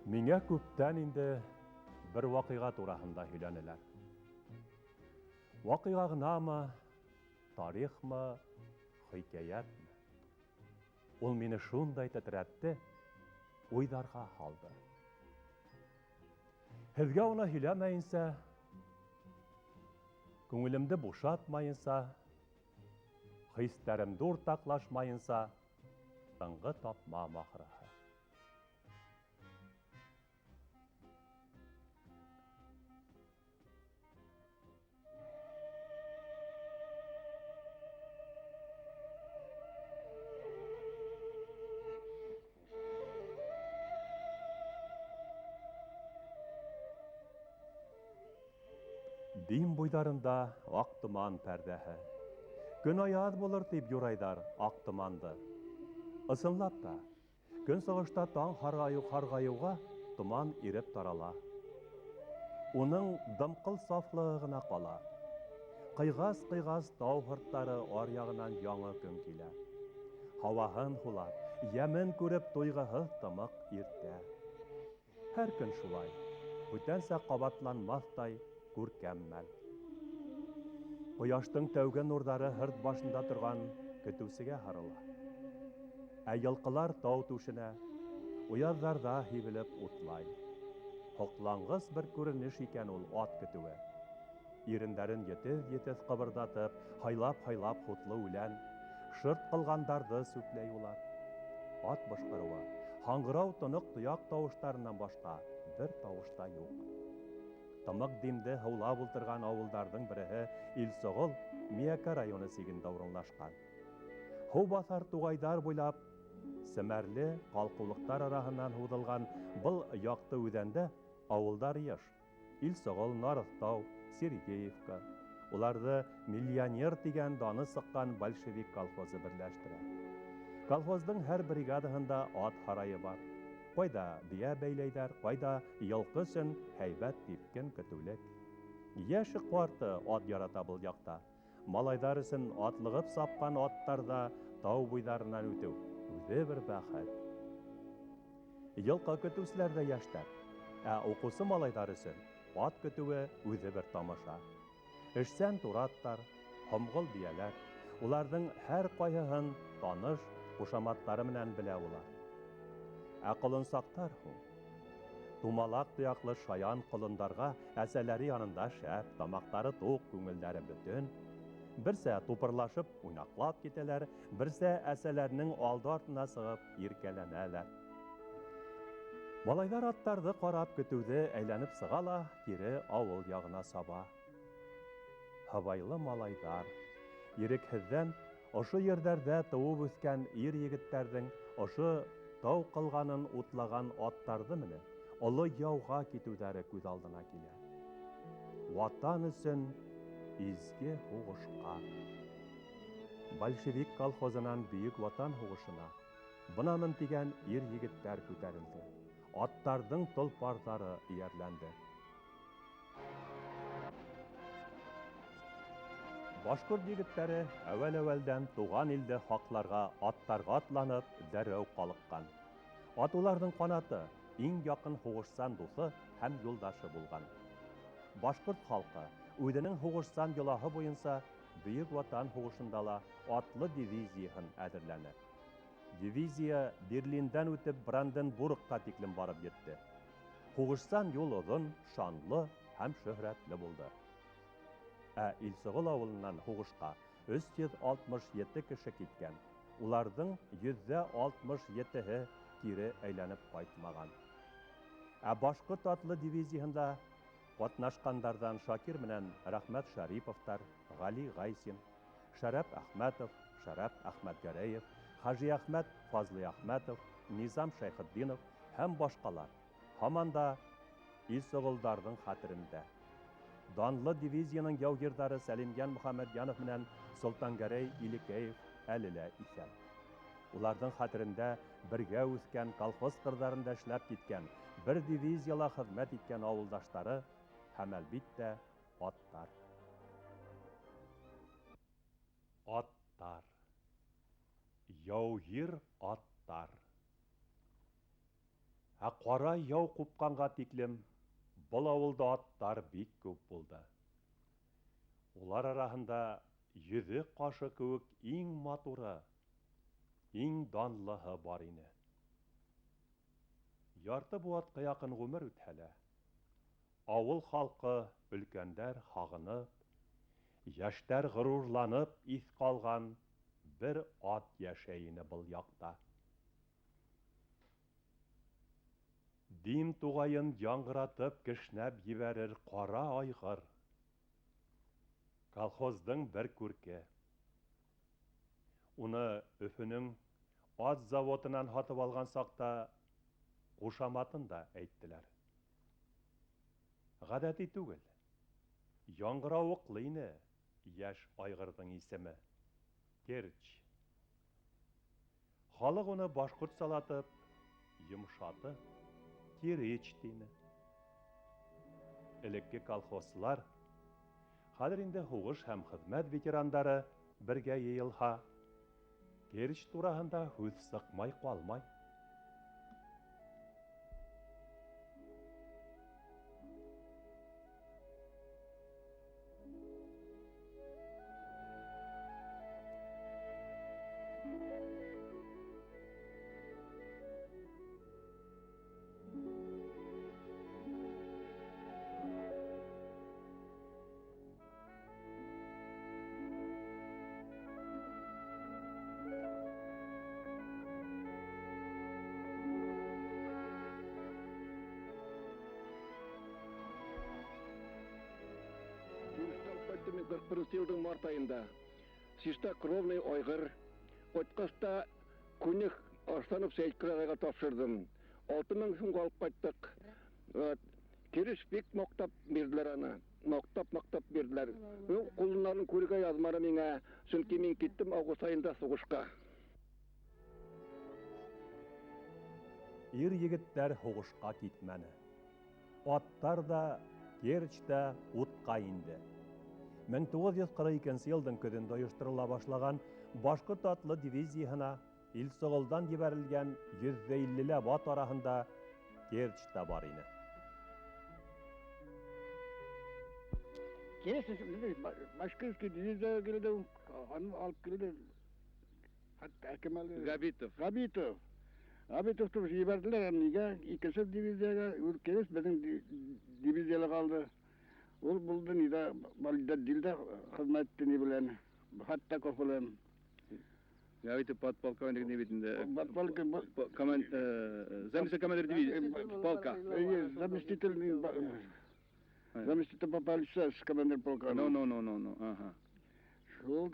Миңә күптән инде бер вакыйга турасында һөйләнеләр. Вакыйга гынамы, тарихмы, хикәятмы? Ул мине шундай тетрәтте, уйларга һалды. Һеҙгә уны һөйләмәйенсә, күңелемде бушатмайынса, хистәремде уртаҡлашмайынса, тынғы тапмам ахырыһы. Дим буйҙарында аҡ томан пәрҙәһе. Көн аяҙ булыр тип юрайҙар аҡ томанды. Ысынлап та, көн сығышта таң һарғайыуға томан иреп тарала. Уның дымҡыл сафлығы ғына ҡала. Ҡыйғас тау һырттары аръяғынан яңы көн килә. Һауаһын һулап, йәмен күреп туйғыһыҙ тымыҡ иртә. Һәр көн шулай, бүтәнсә ҡабатланмаҫтай күркәм мәл. Ҡояштың тәүге нурҙары һырт башында торған көтөүсегә һарыла. Ә йылҡылар тау түшенә, уяҙҙарҙа һибелеп утлай. Һоҡланғыс бер күренеш икән ул ат көтөүе. Ирендәрен етеҙ ҡыбырҙатып, һайлап һутлы үлән, шырт ҡылғандарҙы сүпләй улар. Ат бышҡырыуы, һаңғырау тоноҡ тояҡ тауыштарынан башҡа бер тауышта юҡ. Тымыҡ Димде һыулап ултырған ауылдарҙың береһе Илсоғол, Миәкә районы сигендә урынлашҡан. Һыу баҫар туғайҙар буйлап, семәрле ҡалҡыулыҡтар араһынан һуҙылған был яҡты үҙәндә ауылдар йыш. Илсоғол, Нарыҫтау, Сергеевка. Уларҙы «Миллионер» тигән даны сыҡҡан большевик колхозы берләштерә. Колхоздың һәр бригадаһында ат һарайы бар. Ҡайҙа бейә бәйләйҙәр, ҡайҙа йылҡы өсөн һәйбәт типкен көтөүлек. Йәше ҡарты ат ярата был яҡта. Малайҙар өсөн атлығып сапҡан аттарҙа тау буйҙарынан үтеү үҙе бер бәхет. Йылҡы көтөүселәр ҙә йәштәр, ә уҡыусы малайҙар өсөн ат көтөүе үҙе бер тамаша. Эшсән тураттар, һомғол бейәләр, уларҙың һәр ҡайһыһын таныш ҡушаматтары менән белә улар. Ә ҡолонсаҡтар һуң. Тумалаҡ тояҡлы шаян ҡолондарға әсәләре янында шәп, тамаҡтары туҡ, күңелдәре бөтөн. Берсә тупырлашып уйнаҡлап китәләр, берсә әсәләренең алды артына сығып иркәләнәләр. Малайҙар аттарҙы ҡарап көтөүҙе әйләнеп сыға ла кире ауыл яғына саба. Һыбайлы малайҙар. Ирекһеҙҙән ошо ерҙәрҙә тыуып үҫкән ир-егеттәрҙең ошо тау ҡылғанын утлаған аттарҙы мене оло яуға китеүҙәре күҙ алдына килә. Ватан өсөн изге һуғышҡа. Большевик колхозынан Бөйөк Ватан һуғышына бынамын тигән ир-егеттәр күтәрелде. Аттарҙың толпарҙары эйәрләнде. Башҡорт егеттәре әүәл-әүәлдән туған илде һаҡларға аттарға атланып дәррәү ҡалыҡҡан. Ат уларҙың ҡанаты, иң яҡын һуғышсан дуҫы һәм юлдашы булған. Башҡорт халҡы үҙенең һуғышсан йолаһы буйынса Бөйөк Ватан һуғышында ла атлы дивизияһын әҙерләне. Дивизия Берлиндән үтеп Бранденбургҡа тиклем барып етте. Һуғышсан юл оҙон, шанлы һәм шөһрәтле булды. Ә Илсоғол ауылынан һуғышҡа 367 кеше киткән. Уларҙың 167-һе кире әйләнеп ҡайтмаған. Ә башҡорт атлы дивизияһында ҡатнашҡандарҙан Шакир менән Рәхмәт Шәриповтар, Ғали Ғайсин, Шәрәп Әхмәтов, Шәрәп Әхмәтгәрәев, Хажи Әхмәт Фазлый Әхмәтов, Низам Шәйхетдинов һәм башҡалар һаман да Илсоғолдарҙың хәтерендә. Данлы дивизияның яугирҙары Сәлимйән Мөхәмәтйәнов менән Солтангәрәй Илекәев әле лә иҫән. Уларҙың хәтерендә бергә үҫкән, колхоз ҡырҙарында эшләп киткән, бер дивизияла хеҙмәт иткән ауылдаштары һәм әлбиттә аттар. Аттар. Яугир аттар. Ә қара яу қупқанға тиклем бұл ауылда аттар бик көп болды. Олар арасында йөҙөк қашы кеүек иң матуры, иң данлыһы бар ине. Ярты буатка якын ғүмер үтһәлә, авыл халқы өлкәндәр һағынып, яшьтәр ғорурланып ис калган бер ат яшәй ине был якта. Дим тугайын яңгыратып кешнәп ебәрер кара айгыр. Колхоздың бер күрке. Уны Өфөнең ат заводынан һатып алган сакта кушаматын да әйттеләр. Гадәти түгел. Яңгыравыклы ине яшь айгырдың исеме. Керч. Халык уны башкорт салатып, йомшатып, Кирич дине. Элекке колхозлар, хәзер инде һугыш һәм хезмәт ветерандары бергә йыелһа, Керч тураһында һүз сыҡмай калмай. Йылдың март айында Сишта кровный ойғыр, Отқаста күнек Арстанов Сейткірағайға тапшырдым. 6000 сумға алып қайттық. Кереш бек мақтап берділер аны. Мақтап берділер. Құлынларын көріге язмары меңе, сүнки мен кеттім август айында соғышқа. Ир егеттәр һугышка китмәне. Аттар да, Керч тә утка инде. 1942 елдың көҙөндә ойыштырыла башлаган Башҡорт атлы дивизияһына ил соғолдан ебәрелгән 150-ләп ат араһында Керч тә бар ине. Башкирский дивизия келді, алып келді. Габитов тұрып жіберділер, неге? Икенші дивизияға, Керч біздің дивизиялы қалды. Ол болды неде, балда дилде хызмәтте не білен, хатта көпілен. Габитов подполковник не битінде. Заместитель командир дивизии, полка. Заместитель попался с командир полка. Ага. Шол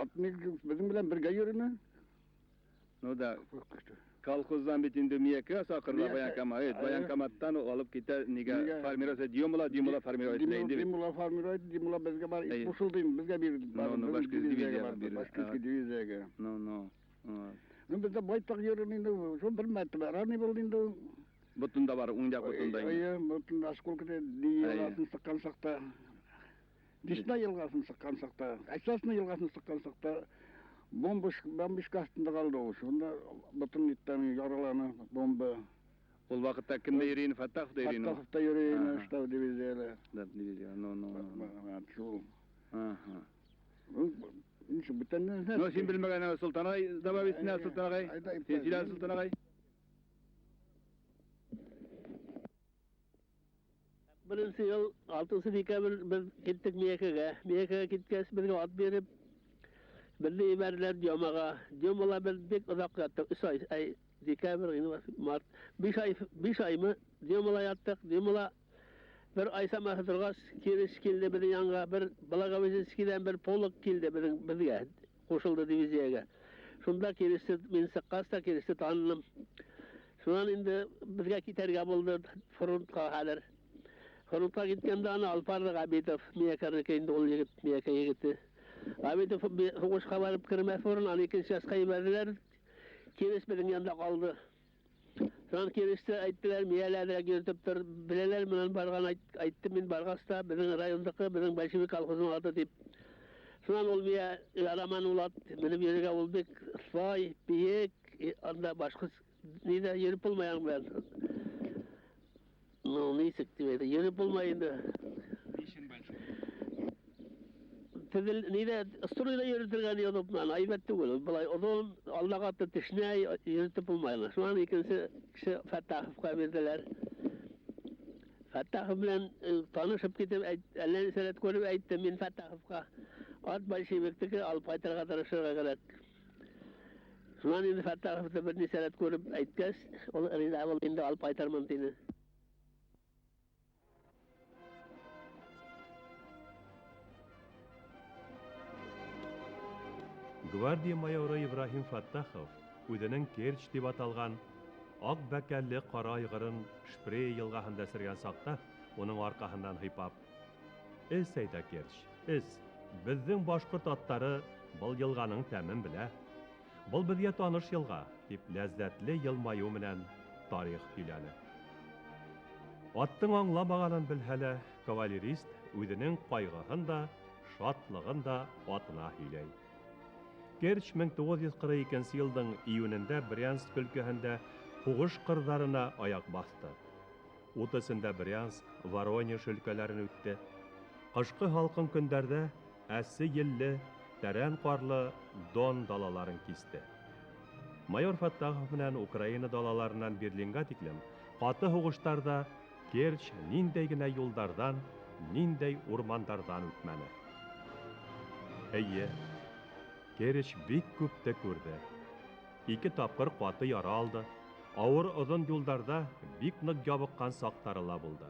атник біздің білен бірге йөріме? Ну да. Колхоздан битинде мияке сакырла военкоматтан алып китә нигә формировать Димула формировать итә. Димула безгә бар, кушылдым, безгә бир. Башкирский дивизиягә. Ну, бездә байтак йөрен инде, шул бер мәттә раны булды инде. Бутында бар, уңда бутында. Бутында сколько-то диясын сыккан сакта. Дишна елгасын сыккан сакта. Асасны елгасын сыккан сакта. Бомбишка астында қалды ол. Сонда бұтын иттен яраланы бомба. Ол вақытта кімде ерейін? Фаттаховта ерейін? Фаттаховта ерейін, штаб дивизиялы. Дивизия, Шул. Но сен білмеген Сұлтанағай, Забавесіне Сұлтанағай, Сенсиля Сұлтанағай. Бірінші ел 6 декабрь біз кеттік Мекеге кеткес бізге ат беріп, Birliği verdiler Diyoma'la ben pek uzak yattık. 3 ay, dekabr, mart. 5 ay mı Diyoma'la yattık. Diyoma'la bir ay sama durgaz, Kiriş kildi bir yanга, bir Balaga Vizeskiden bir poluk kildi bizge, koşuldu diviziyaga. Şunda Kiriş'i, men sıkkasta Kiriş'i tanıdım. Şundan indi bizge kiterge buldu, frontga halir. Frontga gitkende ana Alparlı Gabitov, Miyakar'ın köyünde ol yigit, Miyaka'ya gitti. Gabitov hoşqa barıp kirmez forun, an 2 yaşqa verdiler. Kiriş benim yanında kaldı. Şundan Kiriş'te ayttılar, miyelerde götüptür, bileler menen bargan ayttı, men bargasta, bizim rayondaki, bizim Bolşevik kolxozun adı deyip. Şundan ol miye araman ulat, benim yerine olbek, Sıfay, Biyek, anda başka Nida yürüp olmayan ben. Neyse diye yürüp olmayındı. Nida astroyla yürütürgen yolupman aybetti olur. Balay onun Allah'a attı tişne yürütüp olmayın. Şu an ikinci kişi Fettah'ı verdiler. Fettah bilen tanışıp gidip ellerini seyret görüp aytdım men Fettah'a. At Bolşevik'teki Alpaytar'a tarışırga gerek. Şu an indi Fettah'ı bir seyret görüp aytkas. Onu rida oldu indi Alpaytar mantini. Гвардия майоры Ибрахим Фаттахов үзенең Керчь дип аталган ак бәкәлле кара айгырын Шпрей елгаһында сөргән сакта, уның аркаһыннан һыйпап: "Эс әйдә Керчь, эс, безнең башкорт аттары был елганың тәмен белә. Был безгә таныш елга", дип ләззәтле елмаю белән тарих сөйләде. Аттың аңламаганын белһәлә, кавалерист үзенең кайгыһын да, шатлыгын да атына һөйләй. Керчь 1942 елның июнендә Брянск өлкәһендә һугыш кырдарына аяк басты. Утысында Брянск, Воронеж өлкәләрен үтте. Кышкы халкын көндәрдә әсе елле, тәрән карлы Дон далаларын кисте. Майор Фаттахов белән Украина далаларынан Берлинга тиклем каты һугыштарда Керчь ниндәй генә юлдардан, ниндәй урмандардан үтмәне. Әйе, Керчь бик күпте күрде. 2 тапкыр каты яра алды. Авыр озын юлдарда бик нык ябыккан сактары ла булды.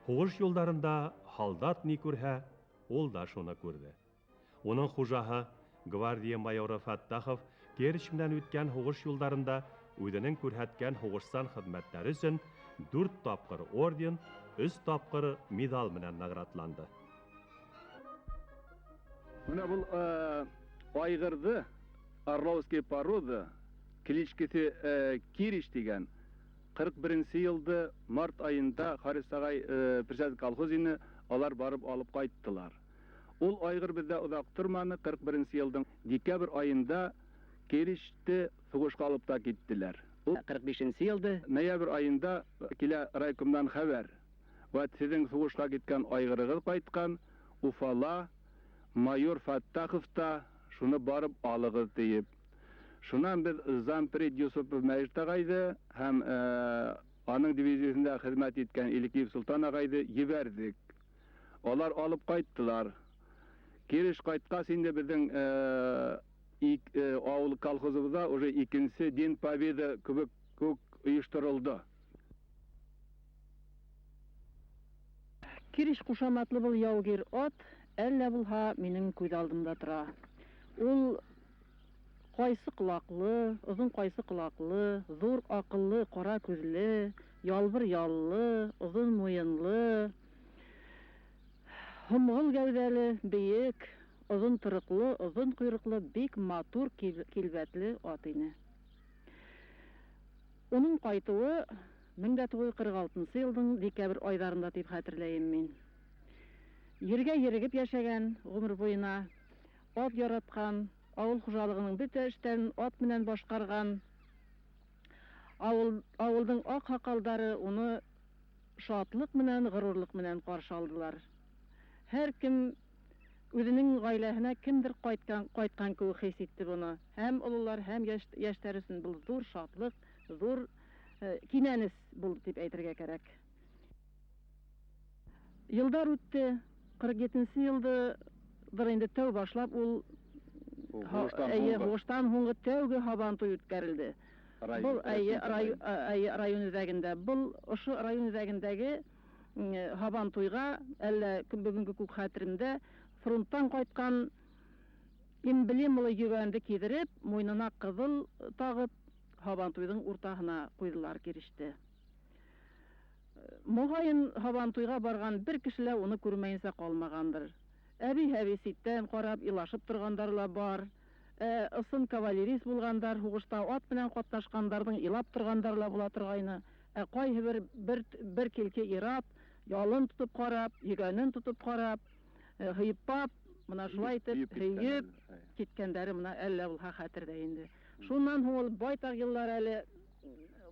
Һугыш юлдарында солдат ни күрһә, ул да шуны күрде. Уның хуҗаһы, гвардия майоры Фаттахов, Керчь белән үткән һугыш юлдарында үзенең күрһәткән һугышсан хезмәтләре өчен 4 тапкыр орден, 3 тапкыр медаль белән наградланды. Менә бул айгырды, Орловский порода, кличкасы Кириш дигән 41 елда март айында Харисагай Присяжный колхозыны алар барып алып кайттылар. Ул айгыр бездә узак торманы, 41 елның декабрь айында Кириште сугышка алып та киттеләр. 45 елда ноябрь айында килә райкомдан хәбәр. Ва сезнең сугышка киткән айгырыгыз кайткан, Уфала майор Фаттахов та шуны барып алыгыз дип. Шуннан без зампред Юсупов Мәҗит агайды һәм аның дивизиясендә хезмәт иткән Илкиев Султан агайды җибәрдек. Алар алып кайттылар. Кириш кайткас инде безнең авыл колхозыбызда уже икенче День Победы күбек оештырылды. Кириш кушаматлы бул яугир ат, әллә булһа минең күз алдымда тора. Ул кайсы кулаклы, озын кайсы кулаклы, зур акыллы, кара күзле, ялбыр яллы, озын муенлы, хомгыл гәүдәле, биек, озын тырыклы, озын койрыклы, бик матур килбәтле ат ине. Уның кайтуы 1946 елның декабрь айдарында дип хәтерләйм мин. Йөргә йөрегеп яшәгән гомер буена, ат яраткан, авыл хуҗалыгының бөтә эштән ат белән башкарган. Авылның ак хакалдары уны шатлык белән, горурлык белән каршы алдылар. Һәр кем үзенең гаиләһенә кемдер кайткан кебек хис итте буны. Һәм уллар, һәм яшьләр өчен бу зур шатлык, зур кинәнес булды дип әйтергә кирәк. Елдар үтте, 47 елда инде тәү башлап ул һугыштан һуңгы тәүге һабантуй үткәрелде. Бул район үзәгендә, бул ошо район үзәгендәге һабантуйга әллә бүгенге күк хәтеремдә фронттан кайткан эмблемалы йөгәнде кидереп, муенына кызыл тагып, һабантуйның уртаһына куйдылар Кириште. Мөгаен һабантуйга барган бер кешеләр уны күрмәенсә калмагандыр. Әби ситтән карап илашып торгандар ла бар. Ысын кавалерист булгандар, һугышта ат белән катнашкандардың илап торгандар ла була торгайны. Кайһы бер килке ирап, ялын тутып карап, йөгәнен тутып карап, һыйпап, менә шулай итеп һыйып киткәннәре менә әллә булһа хәтердә инде. Шуннан һуң ул байтак еллар әле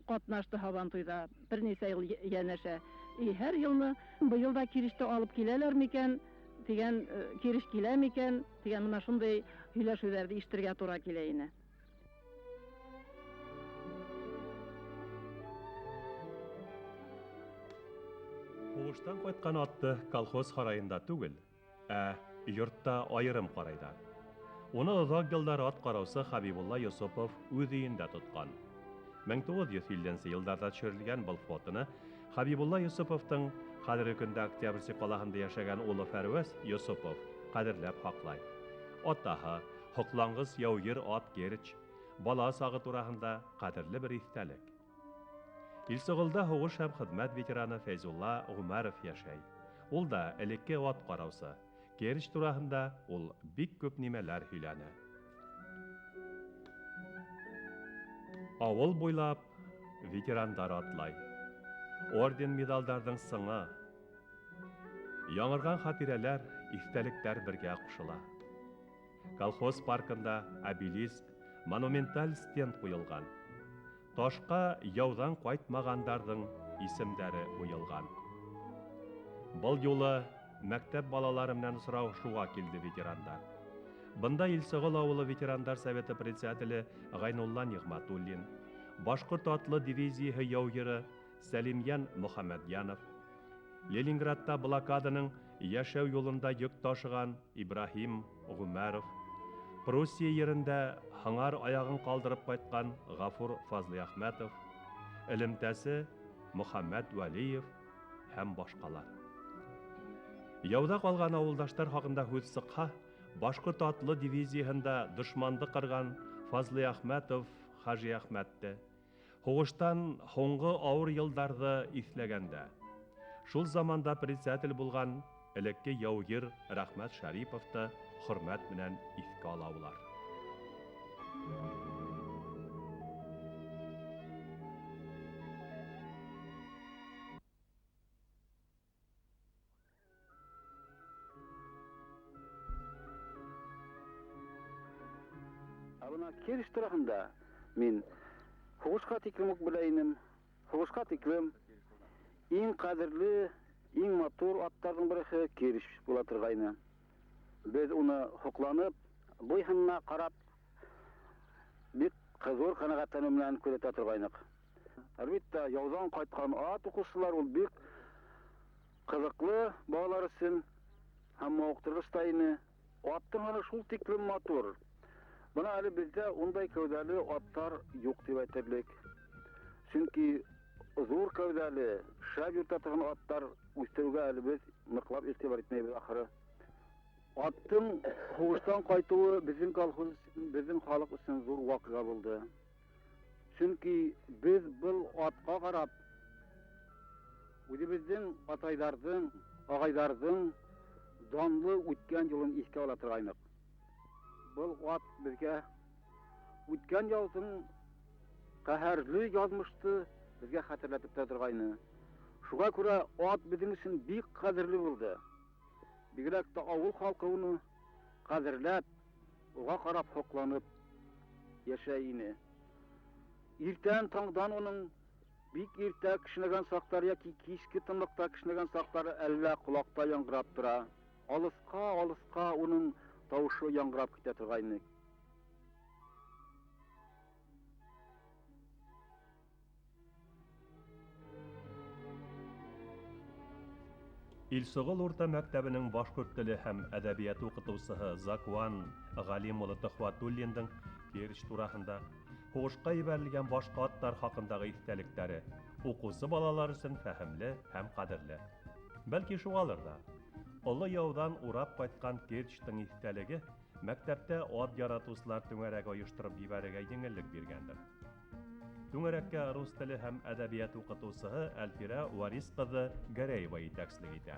катнашты Һабантуйда, берничә ел янәшә. Һәр елны быел да Киреште алып киләләр микән, дигән Киреш килә микән, дигән менә шундый һөйләшүләрне ишетергә туры килә ине. Хугыштан кайткан атты колхоз һараенда түгел, йортта айырым карайдар. Уны озак еллар ат караучы Хабибулла Йосыпов үз өендә тоткан. 1950 елларда төшерелгән был фотоны Хабибулла Йосыповтың хәзерге көндә Октябрьский калаһында яшәгән улы Фәрвәз Йосыпов кадерләп хаклай. Атаһы хоклангыз яугир ат Керч, бала сагы турасында кадерле бер истәлек. Илсыгылда һугыш һәм хезмәт ветераны Фәйзулла Гумаров яшәй. Ул да элекке ат караучы. Керч турасында ул бик күп нимәләр һөйләнә. Авыл буйлап ветерандар атлай. Орден медалдардың сыңы, яңырган хатирәләр, истәлектәр бергә кушыла. Колхоз паркында обелиск, монументаль стенд куелган. Ташка яудан кайтмагандардың исемдәре куелган. Был юлы мәктәп балалары белән сорашуга килде ветерандар. Бында Илсыгыл авылы ветерандар советы председателе Гайнулла Нигъматуллин, Башкорт атлы дивизияһы яугиры Сәлимян Мөхәммәдьянов, Ленинградта блокаданың яшәү юлында йөк ташыган Ибрахим Гумаров, Пруссия ерендә һыңар аягын калдырып кайткан Гафур Фазлыәхмәтов, элемтәсе Мөхәммәд Вәлиев һәм башкалар. Яуда калган авылдаштар хакында һүз сыкһа, Башкорт атлы дивизияһында дошманды кырган Фазлыәхмәтов Хаҗи Әхмәтте, һугыштан һуңгы авыр елларда исләгәндә, шул заманда председатель булган элекке яугир Рәхмәт Шәриповты хөрмәт белән искә алалар. Абына Кереш турасында мин һугышка тиклем үк беләйнем. Һугышка тиклем иң кадерле, иң матур аттарның бере Кереш була торгайны. Без уны хокланып, буйһынна карап, бик кызур канагатьләнү белән күзәтә торгайнык. Әлбәттә, яудан кайткан ат укучылар ул бик кызыклы балалар өчен һәм мавыктыргыч та ине. Аттың аны шул тиклем матур. Бuna әле бездә ундай кәүдәле аттар юк дип әйтерлек. Чөнки зур кәүдәле, шәп йөртә торган аттар үстерүгә әле без ныклап игътибар итмәйбез ахыры. Аттың һугыштан кайтуы безнең колхоз өчен, безнең халык өчен зур вакыйга булды. Чөнки без был атка карап, үзебезнең атайларның, агайларның данлы үткән юлын искә ала торгайнык. Бұл ат бізге өткен яздың қаһарлы язмышты бізге хатırlatып тұрғайны. Шуға күрә ат біздің үшін бик қадірлі болды. Бигрәк та авыл халқы оны қадірләп, оға қарап хокланып яшәйіне. Иртән таңдан оның бик иртә кешнәгән сақтар яки кичке тынлыкта кешнәгән сақтары әллә құлақта яңгырап тора. Алыска оның тавышы яңгырап китә торгайны. Илсыгыл урта мәктәбенең башкорт теле һәм әдәбият укытучысы Закван Галим улы Төхвәтуллиндың Керч турасында һугышка ибәрелгән башка аттар хакындагы истәлектәре укучы балалар өчен фәһемле һәм кадерле. Бәлки шугалыр да. Олы яудан урап кайткан Керчтің истәлеге мәктәптә ат яратучылар түңәрәк оештырып җибәрергә җиңеллек биргәндер. Түңәрәккә рус теле һәм әдәбият укытучысы Әлфирә Варис кызы Гәрәева итәкчелек итә.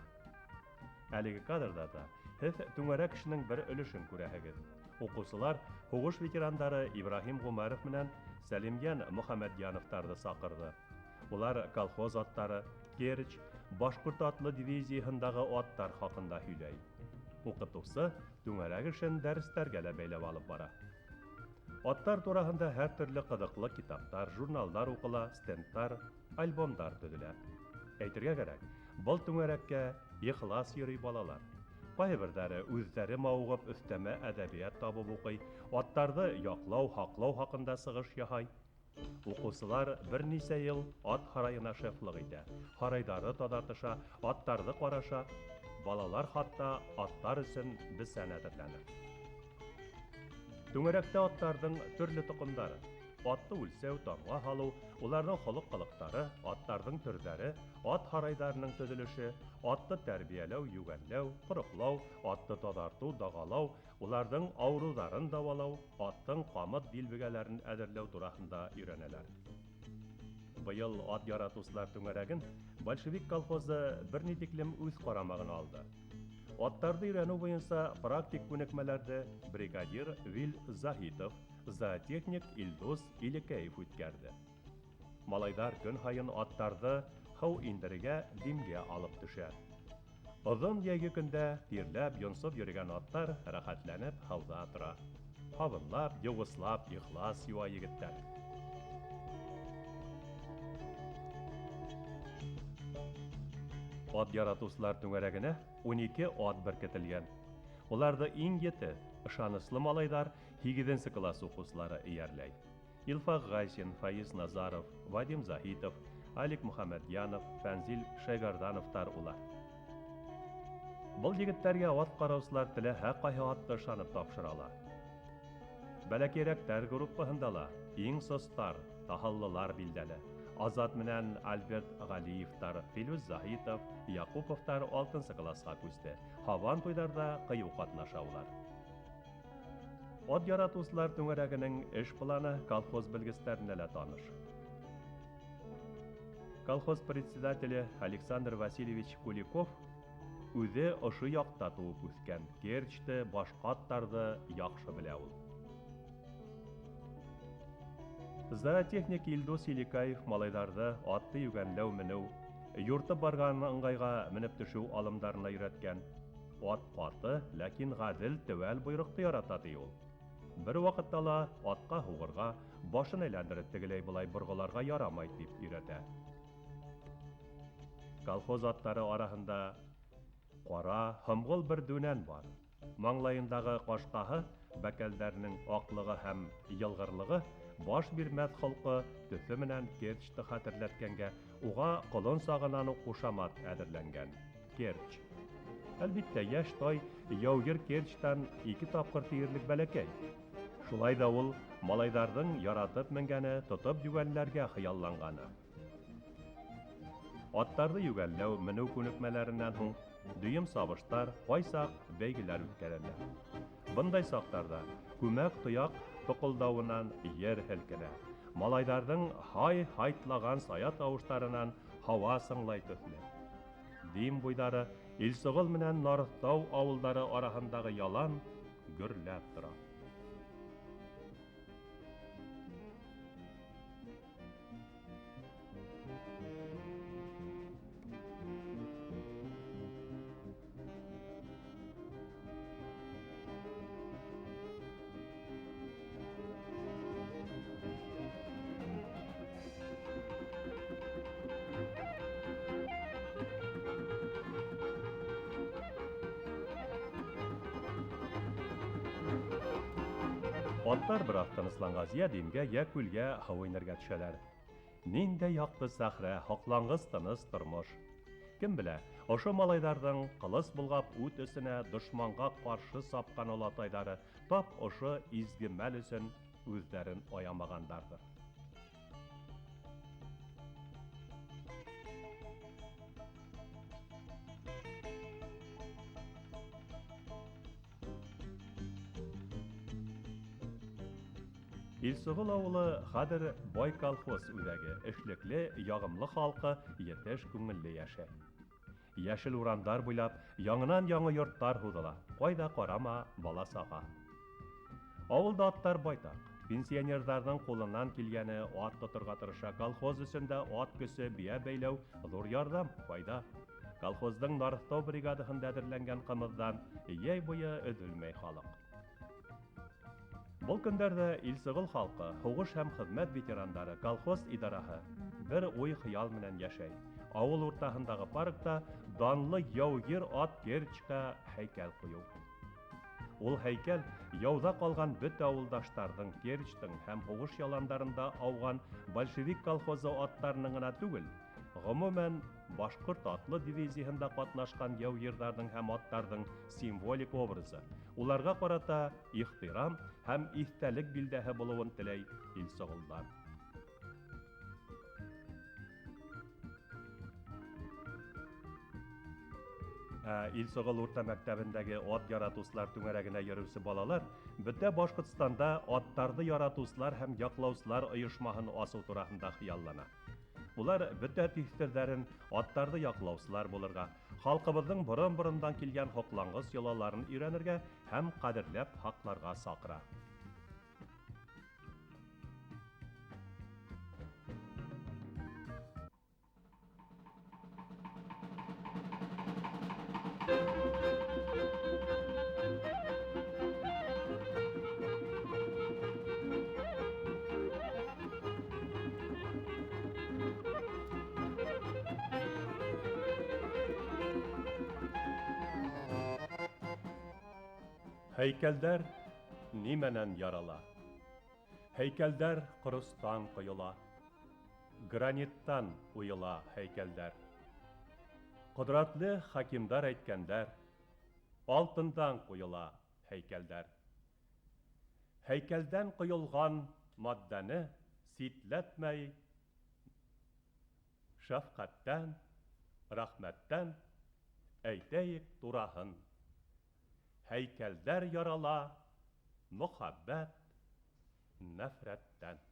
Әлеге кадрда да һез түңәрәк эшенең бер өлешен күрәһегез. Укучылар һугыш ветерандары Ибрахим Гумаров менән Сәлимян Мөхәммәдьяновтарны сакырды. Улар колхоз аттары, Керч, Башкорт атлы дивизияһындагы аттар хакында һөйләй. Укытучы түңәрәк эшен дәресләргә дә бәйләп алып бара. Аттар тураһында һәр төрле кызыклы китаптар, журналдар укыла, стендтар, альбомдар төзелә. Әйтергә кирәк, был түңәрәккә ихлас йөри балалар. Кайберләре үзләре мавыгып өстәмә әдәбият табып укый, аттарны яклау, хаклау хакында сыгыш яһай. Укучылар берничә ел ат һарайына шефлык итә. Һарайдары таратыша, аттарны караша. Балалар хатта аттар өчен бесән әзерләнер. Түңәрәктә аттарның төрле токымдары, атты үлсәү, тамга һалу, уларның холык-кылыктары, аттарның төрләре, ат һарайдарының төзелеше, атты тәрбияләү, югәнләү, корыклау, атты тазарту, дагалау, уларның авыруларын давалау, аттың камыт дилбегәләрен әзерләү турасында өйрәнәләр. Быел ат яратучылар түңәрәген большевик колхозы берни тиклем үз карамагына алды. Аттарды өйрәнү буенча практик күнекмәләрдә бригадир Вил Захитов, зоотехник Илдус Илекеев үткәрде. Малайдар көн һайын аттарды һау индерергә димгә алып төшә. Озын яйгы көндә тирләп, йонсып йөргән аттар рәхәтләнеп һауда тора. Һавынлап, югыслап, ихлас юа егетләр. Ат яратучылар түңәрәгенә 12 ат беркетелгән. Уларда иң ете ышанычлы малайдар 8 класс укучылары иярләй. Илфак Гайсин, Фаиз Назаров, Вадим Захитов, Алик Мухаммадьянов, Фәнзил Шайгардановтар улар. Бұл егетләргә ат караучылар теләһә кайһы атты ышанып тапшыралар. Бәләкәйрәктәр группаһындала иң состар, таһаллылар билдәле. Азат менән Альберт Галиевтар, Филүз Захитов, Якуповтар 6 класска күсте. Хаван туйдарда кыю катнашалар. Ат яратучылар түңәрәгенең эш планы колхоз белгечләренә лә таныш. Колхоз председателе Александр Васильевич Куликов үзе ошый якта туып үскән. Керчте, башка аттарды яхшы белә ул. Зоотехник Илдус Илекеев малайдарды атты югәнләү менү, йорты барган ыңгайга менеп төшү алымдарына өйрәткән. Ат каты, ләкин гадел төвәл буйрыкты ярата ди ул. Бер вакытта ла атка хугырга, башын әйләндереп тегеләй булай боргыларга ярамай дип өйрәтә. Колхоз аттары арасында кара, хымгыл бер дүнән бар. Маңлайындагы кашкаһы, бәкәлдәрнең аклыгы һәм йылгырлыгы баш бирмәс холкы төсө менән Керчте хәтерләткәнгә, уга колон сагынан ук кушамат әзерләнгән. Керч. Әлбиттә, яшь тай яугир Керчтан 2 тапкыр тиярлек бәләкәй. Шулай да ул малайдардың яратып менгәне, тотып югәнләргә хыялланганы. Аттарды югәнләү, менү күнекмәләреннән һуң дөйем сабыштар, кайсак бәйгеләр үткәрелә. Бындай сактарда күмәк тояк токылдауынан ер һелкенә. Малайдардың һай-һайтлаган сая тавыштарынан һава сыңлай төсле. Дим буйдары Илсыгыл менән Нарыктау авылдары арасындагы ялан гөрләп тора. Аттар бер тынысланган ямгә я күлгә һава инергә төшәләр. Нинде якты сахра, хаклангыз тыныс тормыш. Кем белә, ошо малайдарның кылыс булгап ут өсенә дошманга каршы сапкан олатайлары тап ошо изге мәл өчен үзләрен аямагандардыр. Илсыгыл авылы хәзер бай колхоз үзәге, эшлекле, ягымлы халкы етеш күңелле яшә. Яшел урамдар буйлап, яңынан яңа йортлар һудыла. Кайда карама бала сага. Авылда аттар байтак. Пенсионерларның кулыннан килгәне ат тотырга тырыша. Колхоз өчендә ат көсе бия бәйләү зур ярдәм, файда. Колхоздың Нарыктау бригадасында әзерләнгән кымыздан яй буе өзелмәй халык. Бұл көндәрдә Илсыгыл халкы, һугыш һәм хезмәт ветерандары, колхоз идараһы бер уй хыял менән яшәй. Авыл уртаһындагы паркта данлы яугир ат Керчка һәйкәл кую. Ул һәйкәл яуда калган бөтә авылдаштарның Керчтың һәм һугыш яландарында ауган большевик колхозы аттарының гына түгел, гомумән башкорт атлы дивизиясендә катнашкан яугирларның һәм аттарның символик образы. Уларга карата ихтирам һәм истәлек билдәһе булуын теләй Илсыгылдан. Илсыгыл урта мәктәбендәге ат яратучылар түңәрәгенә йөрүче балалар бөтә Башкортстанда аттарды яратучылар һәм яклаучылар оешмаһын асу турында хыяллана. Улар бөтә тиһтерләрен аттарды яклаучылар булырга, халкыбызның борын-борындан килгән хоклангыч йолаларын өйрәнергә һәм кадерләп хакларга сакыра. Һәйкәлдәр нимәнән ярала? Һәйкәлдәр корыстан коела, граниттан уела һәйкәлдәр. Кодратлы хакимдар әйткәннәр, алтындан куела һәйкәлдәр. Һәйкәлдән коелган матдәне ситләтмәй, шәфкатьтән, рәхмәттән әйтәйек тураһын. Һәйкәлдәр ярала, мөхәббәт, нәфрәттән.